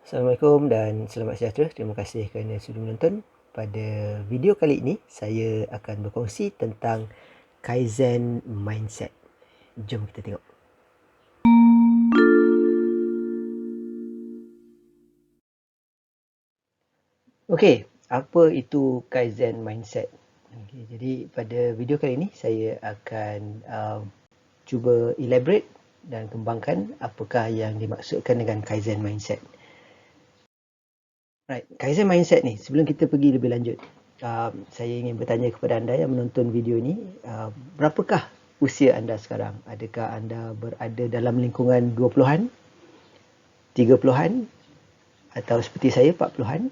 Assalamualaikum dan selamat sejahtera. Terima kasih kerana sudi menonton. Pada video kali ini, saya akan berkongsi tentang Kaizen Mindset. Jom kita tengok. Okey, apa itu Kaizen Mindset? Okay, jadi pada video kali ini, saya akan cuba elaborate dan kembangkan apakah yang dimaksudkan dengan Kaizen Mindset. Right, Kaizen Mindset ni, sebelum kita pergi lebih lanjut, saya ingin bertanya kepada anda yang menonton video ni, berapakah usia anda sekarang? Adakah anda berada dalam lingkungan 20-an, 30-an, atau seperti saya 40-an?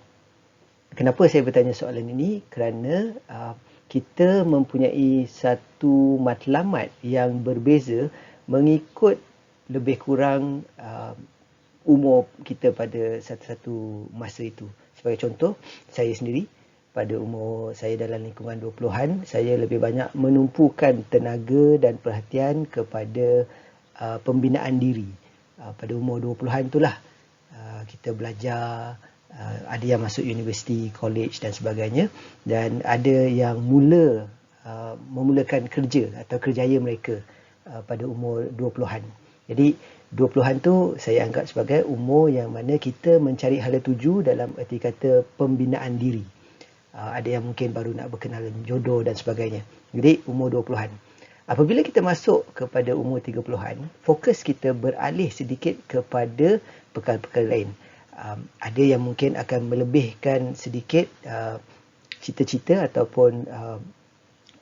Kenapa saya bertanya soalan ini? Kerana kita mempunyai satu matlamat yang berbeza mengikut lebih kurang umur kita pada satu-satu masa itu. Sebagai contoh, saya sendiri pada umur saya dalam lingkungan 20-an, saya lebih banyak menumpukan tenaga dan perhatian kepada pembinaan diri. Pada umur 20-an itulah kita belajar, ada yang masuk universiti, college dan sebagainya, dan ada yang memulakan kerja atau kerjaya mereka pada umur 20-an. Jadi 20-an tu saya anggap sebagai umur yang mana kita mencari hala tuju dalam erti kata pembinaan diri. Ada yang mungkin baru nak berkenalan jodoh dan sebagainya. Jadi umur 20-an. Apabila kita masuk kepada umur 30-an, fokus kita beralih sedikit kepada perkara-perkara lain. Ada yang mungkin akan melebihkan sedikit cita-cita ataupun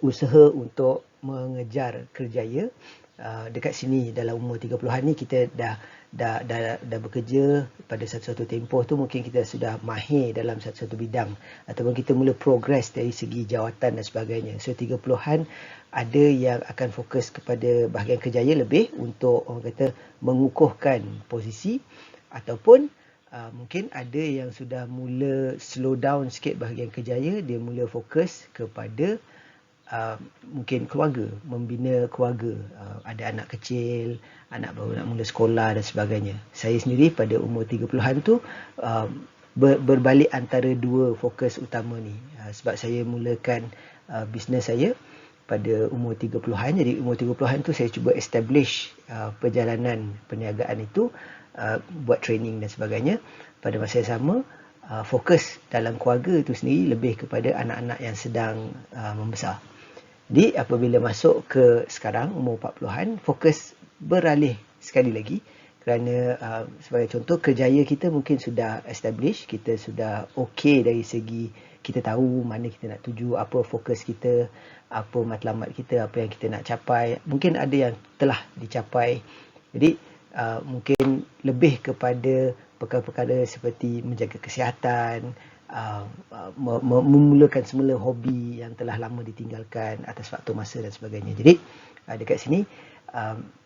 usaha untuk mengejar kerjaya. Dekat sini dalam umur 30-an ni kita dah bekerja pada satu-satu tempoh tu, mungkin kita sudah mahir dalam satu-satu bidang ataupun kita mula progress dari segi jawatan dan sebagainya. So 30-an ada yang akan fokus kepada bahagian kerjaya lebih untuk orang kata mengukuhkan posisi, ataupun mungkin ada yang sudah mula slow down sikit bahagian kerjaya, dia mula fokus kepada mungkin keluarga, membina keluarga, ada anak kecil, anak baru nak mula sekolah dan sebagainya. Saya sendiri pada umur 30-an tu berbalik antara dua fokus utama ni, sebab saya mulakan bisnes saya pada umur 30-an. Jadi umur 30-an tu saya cuba establish perjalanan perniagaan itu, buat training dan sebagainya. Pada masa yang sama, fokus dalam keluarga itu sendiri lebih kepada anak-anak yang sedang membesar. Jadi apabila masuk ke sekarang umur 40-an, fokus beralih sekali lagi, kerana sebagai contoh, kerjaya kita mungkin sudah establish, kita sudah okey dari segi kita tahu mana kita nak tuju, apa fokus kita, apa matlamat kita, apa yang kita nak capai. Mungkin ada yang telah dicapai. Jadi mungkin lebih kepada perkara-perkara seperti menjaga kesihatan, memulakan semula hobi yang telah lama ditinggalkan atas faktor masa dan sebagainya. Jadi dekat sini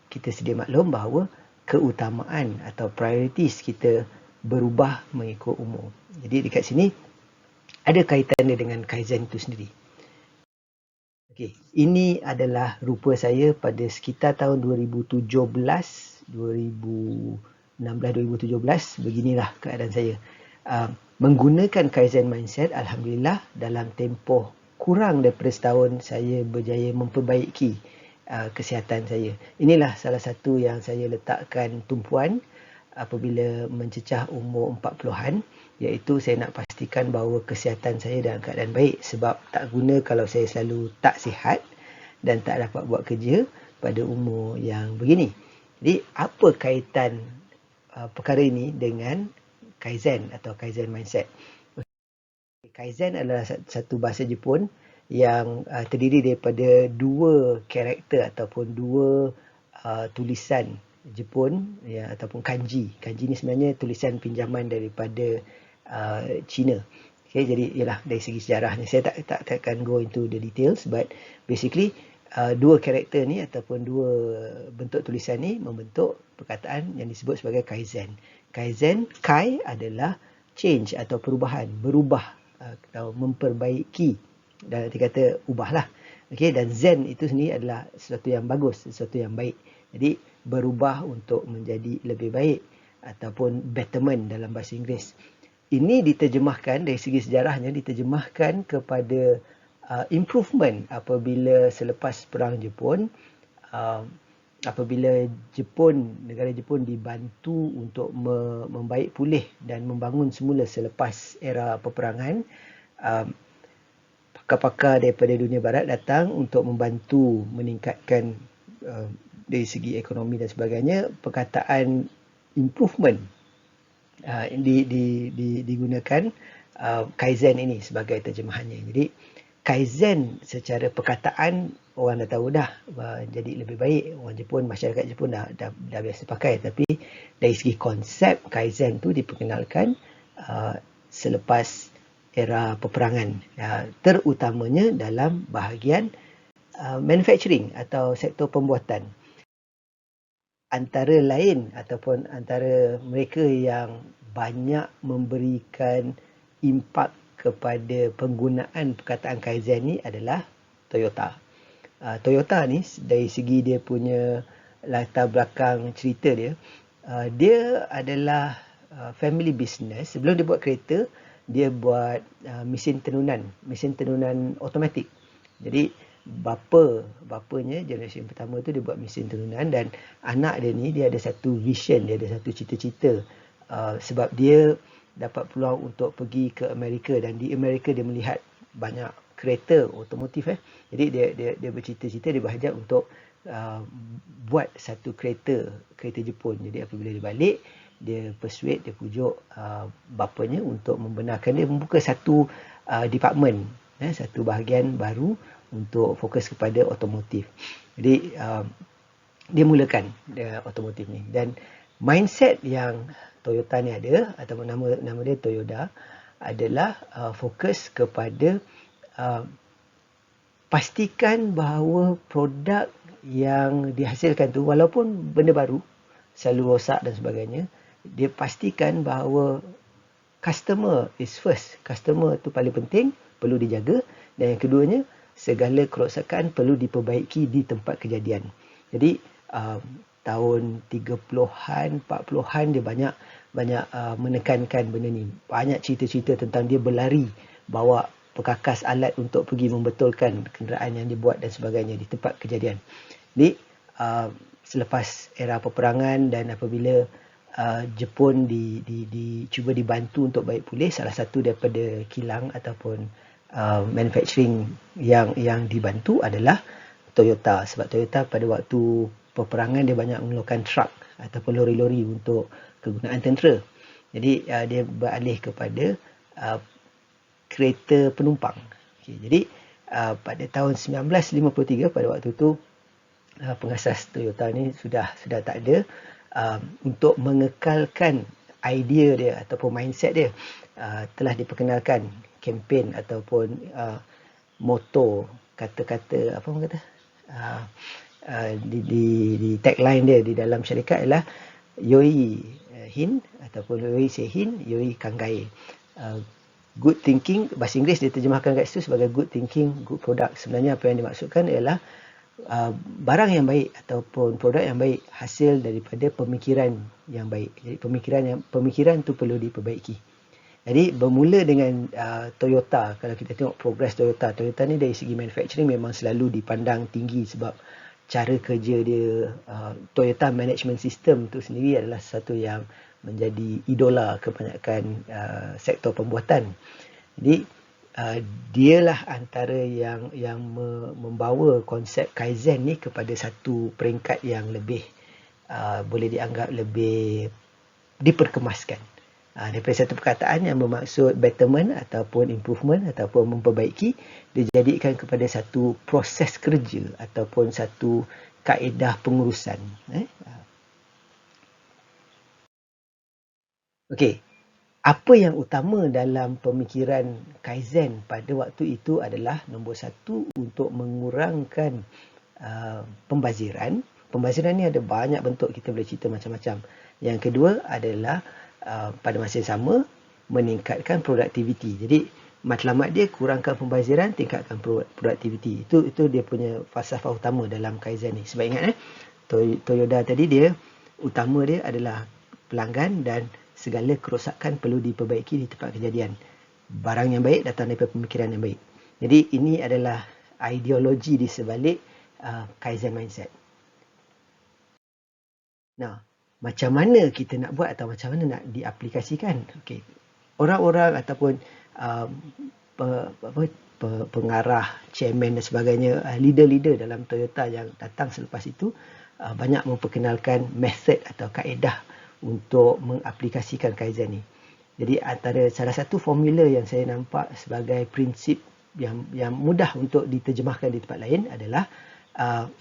kita sedia maklum bahawa keutamaan atau priorities kita berubah mengikut umur. Jadi dekat sini ada kaitannya dengan Kaizen itu sendiri. Okey, ini adalah rupa saya pada sekitar tahun 2017, 2016-2017, beginilah keadaan saya. Menggunakan Kaizen Mindset, Alhamdulillah dalam tempoh kurang daripada setahun saya berjaya memperbaiki kesihatan saya. Inilah salah satu yang saya letakkan tumpuan apabila mencecah umur 40-an, iaitu saya nak pastikan bahawa kesihatan saya dalam keadaan baik, sebab tak guna kalau saya selalu tak sihat dan tak dapat buat kerja pada umur yang begini. Jadi apa kaitan perkara ini dengan Kaizen atau Kaizen Mindset? Kaizen adalah satu bahasa Jepun yang terdiri daripada dua karakter ataupun dua tulisan Jepun, ya, ataupun kanji. Kanji ni sebenarnya tulisan pinjaman daripada China. Okay, jadi ialah dari segi sejarahnya saya takkan go into the details, but basically dua karakter ni ataupun dua bentuk tulisan ni membentuk perkataan yang disebut sebagai Kaizen. Kaizen, Kai adalah change atau perubahan, berubah atau memperbaiki, dan arti kata ubahlah. Okey, dan Zen itu sendiri adalah sesuatu yang bagus, sesuatu yang baik. Jadi berubah untuk menjadi lebih baik. ataupun betterment dalam bahasa Inggeris. Ini diterjemahkan dari segi sejarahnya, diterjemahkan kepada improvement apabila selepas Perang Jepun, apabila negara Jepun dibantu untuk membaik pulih dan membangun semula selepas era peperangan, pakar-pakar daripada dunia barat datang untuk membantu meningkatkan dari segi ekonomi dan sebagainya. Perkataan improvement digunakan Kaizen ini sebagai terjemahannya. Jadi Kaizen secara perkataan orang dah tahu dah, jadi lebih baik. Orang Jepun, masyarakat Jepun dah biasa pakai. Tapi dari segi konsep Kaizen tu diperkenalkan selepas era peperangan, terutamanya dalam bahagian manufacturing atau sektor pembuatan. Antara lain ataupun antara mereka yang banyak memberikan impak kepada penggunaan perkataan Kaizen ni adalah Toyota. Toyota ni dari segi dia punya latar belakang cerita dia, dia adalah family business. Sebelum dia buat kereta, dia buat mesin tenunan automatik. Jadi bapanya generasi pertama tu dia buat mesin tenunan, dan anak dia ni dia ada satu vision, dia ada satu cita-cita, sebab dia dapat peluang untuk pergi ke Amerika, dan di Amerika dia melihat banyak kereta otomotif. Jadi dia bercita-cita, dia berhajat untuk buat satu kereta Jepun. Jadi apabila dia balik, dia persuade, dia pujuk bapanya untuk membenarkan dia membuka satu department, satu bahagian baru untuk fokus kepada otomotif. Jadi dia mulakan otomotif ni, dan mindset yang Toyota ni ada, atau nama dia Toyota, adalah fokus kepada pastikan bahawa produk yang dihasilkan tu, walaupun benda baru, selalu rosak dan sebagainya, dia pastikan bahawa customer is first. Customer tu paling penting, perlu dijaga. Dan yang keduanya, segala kerosakan perlu diperbaiki di tempat kejadian. Jadi tahun 30-an, 40-an dia banyak menekankan benda ni. Banyak cerita-cerita tentang dia berlari bawa perkakas alat untuk pergi membetulkan kenderaan yang dia buat dan sebagainya di tempat kejadian. Jadi selepas era peperangan dan apabila Jepun cuba dibantu untuk baik pulih, salah satu daripada kilang ataupun manufacturing yang dibantu adalah Toyota. Sebab Toyota pada waktu peperangan dia banyak mengeluarkan truck ataupun lori-lori untuk kegunaan tentera. Jadi dia beralih kepada kereta penumpang. Jadi pada tahun 1953, pada waktu tu pengasas Toyota ni sudah tak ada. Untuk mengekalkan idea dia ataupun mindset dia, telah diperkenalkan kempen ataupun moto, kata-kata apa orang kata, di tagline dia di dalam syarikat ialah Yoi Hin ataupun Yoi Seihin, Yoi Kangai. Good thinking, bahasa Inggeris dia terjemahkan kat situ sebagai good thinking, good product. Sebenarnya apa yang dimaksudkan ialah barang yang baik ataupun produk yang baik hasil daripada pemikiran yang baik. Jadi pemikiran tu perlu diperbaiki. Jadi bermula dengan Toyota. Kalau kita tengok progress Toyota ni dari segi manufacturing memang selalu dipandang tinggi, sebab cara kerja dia, Toyota Management System tu sendiri adalah satu yang menjadi idola kebanyakan sektor pembuatan. Jadi dialah antara yang membawa konsep Kaizen ni kepada satu peringkat yang lebih boleh dianggap lebih diperkemaskan. Daripada satu perkataan yang bermaksud betterment ataupun improvement ataupun memperbaiki, dijadikan kepada satu proses kerja ataupun satu kaedah pengurusan. Okey. Apa yang utama dalam pemikiran Kaizen pada waktu itu adalah, nombor satu, untuk mengurangkan pembaziran. Pembaziran ni ada banyak bentuk, kita boleh cerita macam-macam. Yang kedua adalah pada masa yang sama meningkatkan produktiviti. Jadi matlamat dia kurangkan pembaziran, tingkatkan produktiviti. Itu dia punya falsafah utama dalam Kaizen ni. Sebab ingat Toyota tadi, dia utama dia adalah pelanggan dan segala kerosakan perlu diperbaiki di tempat kejadian. Barang yang baik datang daripada pemikiran yang baik. Jadi ini adalah ideologi di sebalik Kaizen mindset. Nah, macam mana kita nak buat atau macam mana nak diaplikasikan? Okey. Orang-orang ataupun pengarah, chairman dan sebagainya, leader-leader dalam Toyota yang datang selepas itu banyak memperkenalkan metod atau kaedah untuk mengaplikasikan Kaizen ni. Jadi antara salah satu formula yang saya nampak sebagai prinsip yang mudah untuk diterjemahkan di tempat lain adalah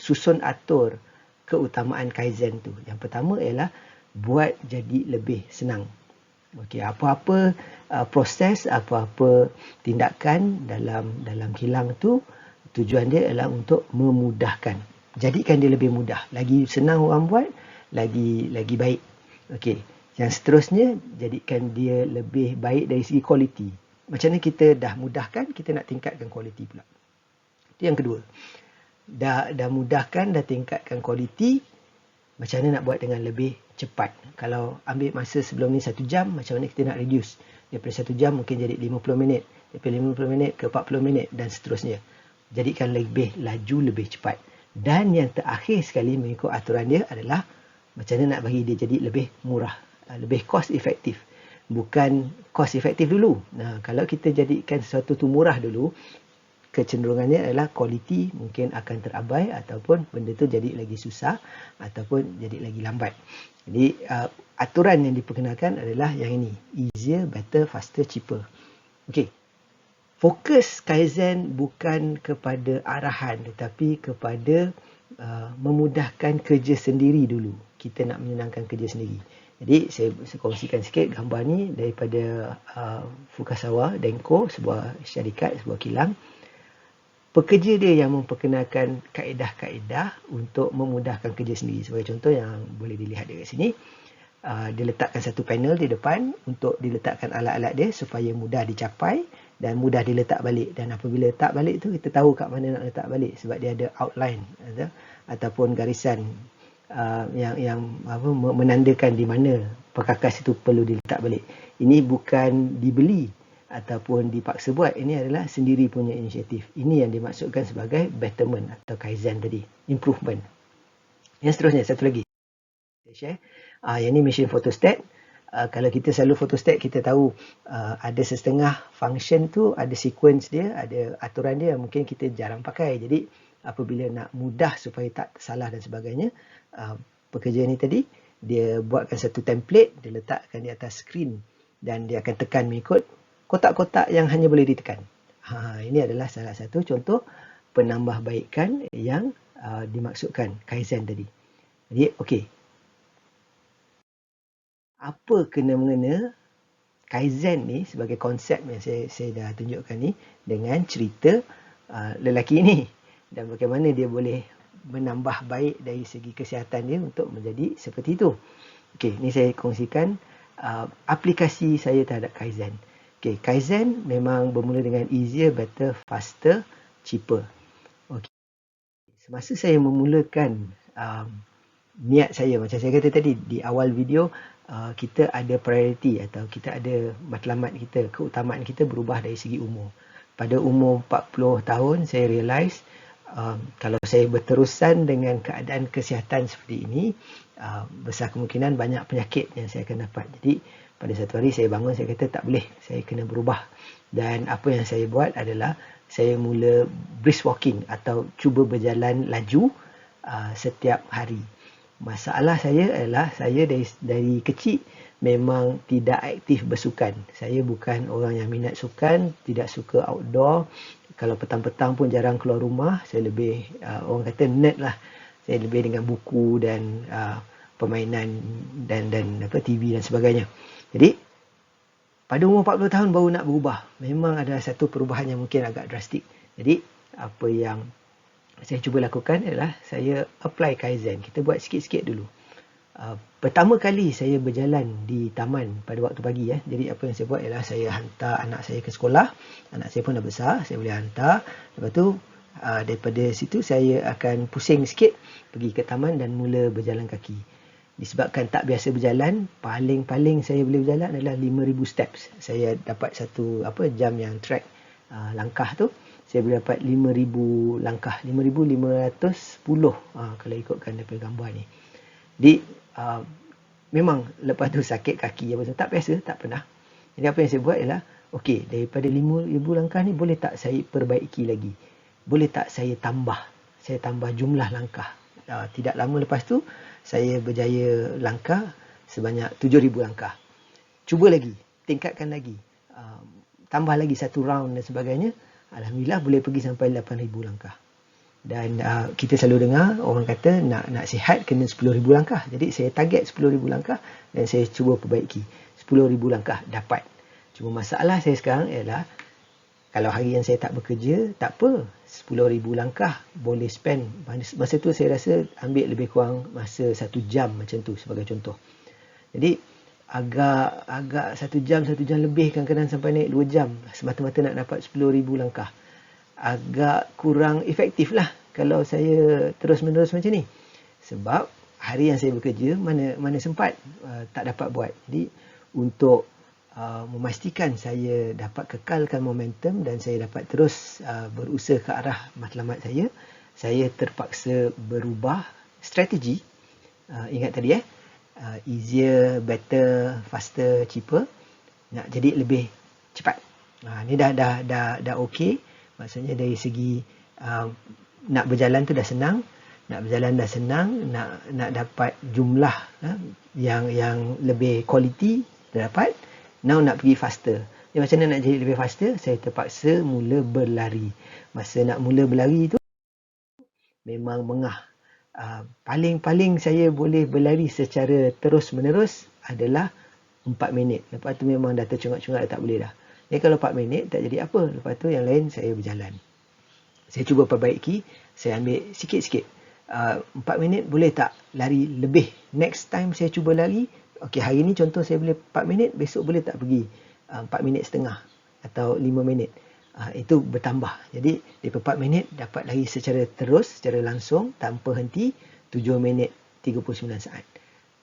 susun atur keutamaan Kaizen tu. Yang pertama ialah buat jadi lebih senang. Okey, apa-apa proses, apa-apa tindakan dalam kilang tu, tujuan dia adalah untuk memudahkan. Jadikan dia lebih mudah. Lagi senang orang buat, lagi baik. Okey, yang seterusnya, jadikan dia lebih baik dari segi kualiti. Macam mana kita dah mudahkan, kita nak tingkatkan kualiti pula. Itu yang kedua. Dah mudahkan, dah tingkatkan kualiti, macam mana nak buat dengan lebih cepat. Kalau ambil masa sebelum ni 1 jam, macam mana kita nak reduce. Daripada 1 jam mungkin jadi 50 minit. Daripada 50 minit ke 40 minit dan seterusnya. Jadikan lebih laju, lebih cepat. Dan yang terakhir sekali mengikut aturan dia adalah macam mana nak bagi dia jadi lebih murah. Lebih cost effective. Bukan cost effective dulu. Nah, kalau kita jadikan sesuatu tu murah dulu, kecenderungannya adalah kualiti mungkin akan terabai ataupun benda tu jadi lagi susah ataupun jadi lagi lambat. Jadi aturan yang diperkenalkan adalah yang ini. Easier, better, faster, cheaper. Okey. Fokus Kaizen bukan kepada arahan tetapi kepada memudahkan kerja sendiri dulu. Kita nak menyenangkan kerja sendiri. Jadi saya kongsikan sikit gambar ni daripada Fukasawa Denko, sebuah syarikat, sebuah kilang. Pekerja dia yang memperkenalkan kaedah-kaedah untuk memudahkan kerja sendiri. Sebagai contoh yang boleh dilihat dekat sini, dia letakkan satu panel di depan untuk diletakkan alat-alat dia supaya mudah dicapai dan mudah diletak balik. Dan apabila letak balik tu, kita tahu kat mana nak letak balik sebab dia ada outline ataupun garisan yang menandakan di mana perkakas itu perlu diletak balik. Ini bukan dibeli ataupun dipaksa buat. Ini adalah sendiri punya inisiatif. Ini yang dimaksudkan sebagai betterment atau Kaizen tadi, improvement. Yang seterusnya, satu lagi saya share. Yang ni mesin photostat. Kalau kita selalu photostat, kita tahu ada setengah function tu, ada sequence dia, ada aturan dia, mungkin kita jarang pakai. Jadi apabila nak mudah supaya tak salah dan sebagainya, pekerja ni tadi dia buatkan satu template, dia letakkan di atas skrin dan dia akan tekan mengikut kotak-kotak yang hanya boleh ditekan. Ini adalah salah satu contoh penambahbaikan yang dimaksudkan Kaizen tadi. Jadi, okey. Apa kena-mengena Kaizen ni sebagai konsep yang saya dah tunjukkan ni dengan cerita lelaki ni dan bagaimana dia boleh menambah baik dari segi kesihatan dia untuk menjadi seperti itu. Okey, ni saya kongsikan aplikasi saya terhadap Kaizen. Okay, Kaizen memang bermula dengan easier, better, faster, cheaper. Okay. Semasa saya memulakan niat saya, macam saya kata tadi di awal video, kita ada priority atau kita ada matlamat kita, keutamaan kita berubah dari segi umur. Pada umur 40 tahun, saya realise kalau saya berterusan dengan keadaan kesihatan seperti ini, besar kemungkinan banyak penyakit yang saya akan dapat. Jadi, pada satu hari saya bangun, saya kata tak boleh, saya kena berubah. Dan apa yang saya buat adalah saya mula brisk walking atau cuba berjalan laju setiap hari. Masalah saya adalah saya dari kecil memang tidak aktif bersukan. Saya bukan orang yang minat sukan, tidak suka outdoor. Kalau petang-petang pun jarang keluar rumah. Saya lebih, orang kata nerd lah. Saya lebih dengan buku dan permainan dan TV dan sebagainya. Jadi, pada umur 40 tahun baru nak berubah. Memang ada satu perubahan yang mungkin agak drastik. Jadi, apa yang saya cuba lakukan adalah saya apply Kaizen. Kita buat sikit-sikit dulu. Pertama kali saya berjalan di taman pada waktu pagi. Jadi, apa yang saya buat ialah saya hantar anak saya ke sekolah. Anak saya pun dah besar, saya boleh hantar. Lepas tu, daripada situ saya akan pusing sikit, pergi ke taman dan mula berjalan kaki. Disebabkan tak biasa berjalan, paling-paling saya boleh berjalan adalah 5,000 steps. Saya dapat satu jam yang track langkah tu, saya boleh dapat 5,000 langkah, 5,510 kalau ikutkan daripada gambar ni. Jadi memang lepas tu sakit kaki tak biasa, tak pernah. Jadi apa yang saya buat ialah, okey, daripada 5,000 langkah ni boleh tak saya perbaiki lagi? Boleh tak saya tambah jumlah langkah? Tidak lama lepas tu saya berjaya langkah sebanyak 7,000 langkah. Cuba lagi, tingkatkan lagi, tambah lagi satu round dan sebagainya. Alhamdulillah boleh pergi sampai 8,000 langkah. Dan kita selalu dengar orang kata nak sihat kena 10,000 langkah. Jadi saya target 10,000 langkah dan saya cuba perbaiki. 10,000 langkah dapat. Cuma masalah saya sekarang ialah, kalau hari yang saya tak bekerja, tak apa. 10,000 langkah boleh spend. Masa tu saya rasa ambil lebih kurang masa 1 jam macam tu sebagai contoh. Jadi agak 1 jam lebih, kadang-kadang sampai naik 2 jam semata-mata nak dapat 10,000 langkah. Agak kurang efektif lah kalau saya terus-menerus macam ni. Sebab hari yang saya bekerja, mana sempat, tak dapat buat. Jadi untuk memastikan saya dapat kekalkan momentum dan saya dapat terus berusaha ke arah matlamat saya terpaksa berubah strategi. Ingat tadi easier, better, faster, cheaper. Nak jadi lebih cepat. Ni dah okey. Maksudnya dari segi nak berjalan tu dah senang, nak dapat jumlah yang lebih quality dah dapat. Now nak pergi faster. Jadi macam mana nak jadi lebih faster? Saya terpaksa mula berlari. Masa nak mula berlari tu memang mengah. Paling-paling saya boleh berlari secara terus-menerus adalah 4 minit. Lepas tu memang dah tercungak-cungak, dah tak boleh dah. Jadi kalau 4 minit tak jadi apa. Lepas tu yang lain saya berjalan. Saya cuba perbaiki. Saya ambil sikit-sikit. 4 minit boleh tak lari lebih? Next time saya cuba lari, okey, hari ni contoh saya boleh 4 minit, besok boleh tak pergi 4 minit setengah atau 5 minit. Itu bertambah. Jadi daripada 4 minit dapat lari secara terus, secara langsung, tanpa henti, 7 minit 39 saat.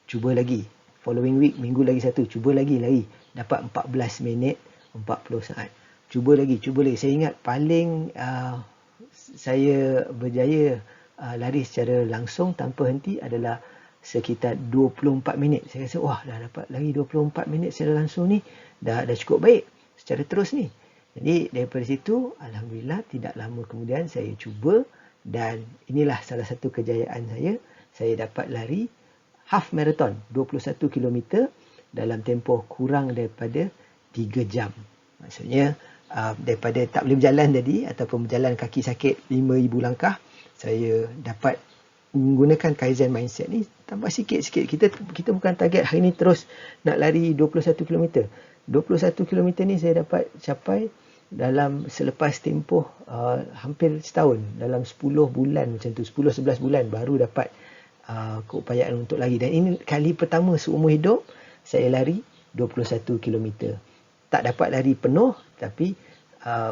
Cuba lagi. Following week, minggu lagi satu, cuba lagi lari. Dapat 14 minit 40 saat. Cuba lagi. Saya ingat paling saya berjaya lari secara langsung tanpa henti adalah sekitar 24 minit. Saya rasa dah dapat lari 24 minit secara langsung ni, dah cukup baik secara terus ni. Jadi daripada situ, alhamdulillah tidak lama kemudian saya cuba dan inilah salah satu kejayaan saya. Saya dapat lari half marathon 21 km dalam tempoh kurang daripada 3 jam. Maksudnya daripada tak boleh berjalan tadi ataupun berjalan kaki sakit 5,000 langkah, saya dapat menggunakan Kaizen mindset ni, tambah sikit-sikit. Kita bukan target hari ni terus nak lari 21 km. 21 km ni saya dapat capai dalam selepas tempoh hampir setahun. Dalam 10 bulan macam tu, 10-11 bulan baru dapat keupayaan untuk lari. Dan ini kali pertama seumur hidup saya lari 21 km. Tak dapat lari penuh, tapi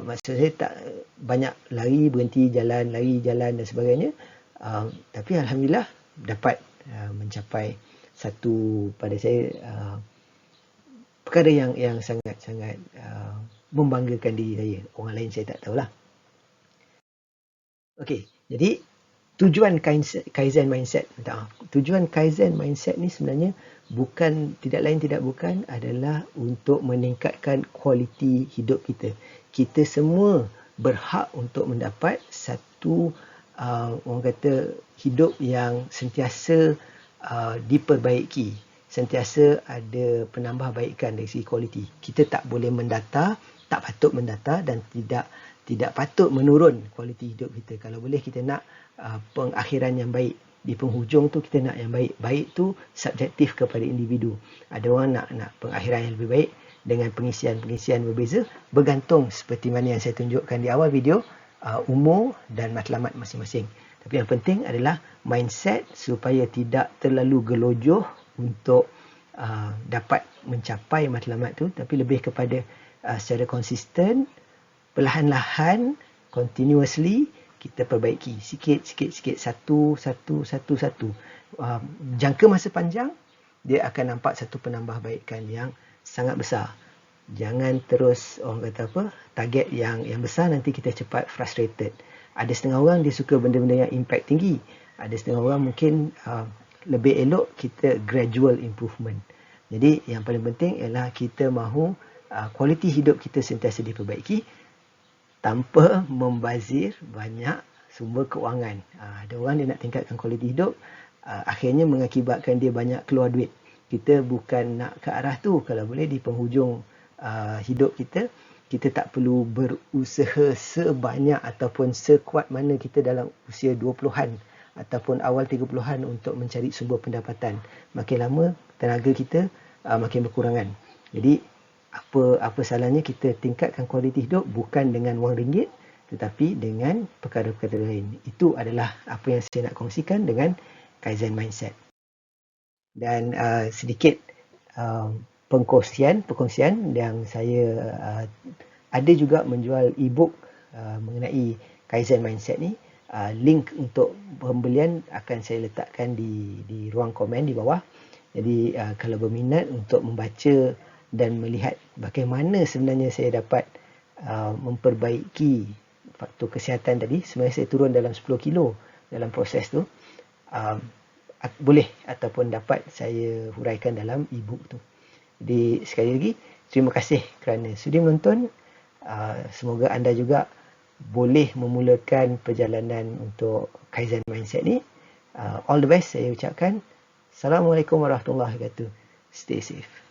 maksud saya tak banyak lari, berhenti jalan, lari, jalan dan sebagainya. Tapi alhamdulillah dapat mencapai satu, pada saya perkara yang sangat-sangat membanggakan diri saya. Orang lain saya tak tahulah. Okey, jadi tujuan Kaizen mindset. Tujuan Kaizen mindset ni sebenarnya tidak lain adalah untuk meningkatkan kualiti hidup kita. Kita semua berhak untuk mendapat satu orang kata hidup yang sentiasa diperbaiki, sentiasa ada penambahbaikan dari segi kualiti. Kita tak boleh mendata, tak patut mendata dan tidak patut menurun kualiti hidup kita. Kalau boleh kita nak pengakhiran yang baik. Di penghujung tu kita nak yang baik. Baik tu subjektif kepada individu. Ada orang nak pengakhiran yang lebih baik dengan pengisian berbeza, bergantung seperti mana yang saya tunjukkan di awal video, umur dan matlamat masing-masing. Tapi yang penting adalah mindset supaya tidak terlalu gelojoh untuk dapat mencapai matlamat tu, tapi lebih kepada secara konsisten, perlahan-lahan, continuously kita perbaiki sikit, satu. jangka masa panjang, dia akan nampak satu penambahbaikan yang sangat besar. Jangan terus orang kata apa, target yang besar, nanti kita cepat frustrated. Ada setengah orang dia suka benda-benda yang impact tinggi. Ada setengah orang mungkin lebih elok kita gradual improvement. Jadi yang paling penting ialah kita mahu kualiti hidup kita sentiasa diperbaiki tanpa membazir banyak sumber kewangan. Ada orang dia nak tingkatkan kualiti hidup, akhirnya mengakibatkan dia banyak keluar duit. Kita bukan nak ke arah tu. Kalau boleh di penghujung hidup kita, kita tak perlu berusaha sebanyak ataupun sekuat mana kita dalam usia 20-an ataupun awal 30-an untuk mencari sumber pendapatan. Makin lama tenaga kita makin berkurangan. Jadi apa salahnya kita tingkatkan kualiti hidup bukan dengan wang ringgit, tetapi dengan perkara-perkara lain. Itu adalah apa yang saya nak kongsikan dengan Kaizen Mindset. Dan sedikit perkongsian yang saya ada juga menjual e-book mengenai Kaizen Mindset ni. Link untuk pembelian akan saya letakkan di ruang komen di bawah. Jadi kalau berminat untuk membaca dan melihat bagaimana sebenarnya saya dapat memperbaiki faktor kesihatan tadi, sebenarnya saya turun dalam 10 kilo dalam proses tu, boleh ataupun dapat saya huraikan dalam e-book tu. Jadi sekali lagi terima kasih kerana sudi menonton. Semoga anda juga boleh memulakan perjalanan untuk Kaizen Mindset ni. All the best saya ucapkan. Assalamualaikum warahmatullahi wabarakatuh. Stay safe.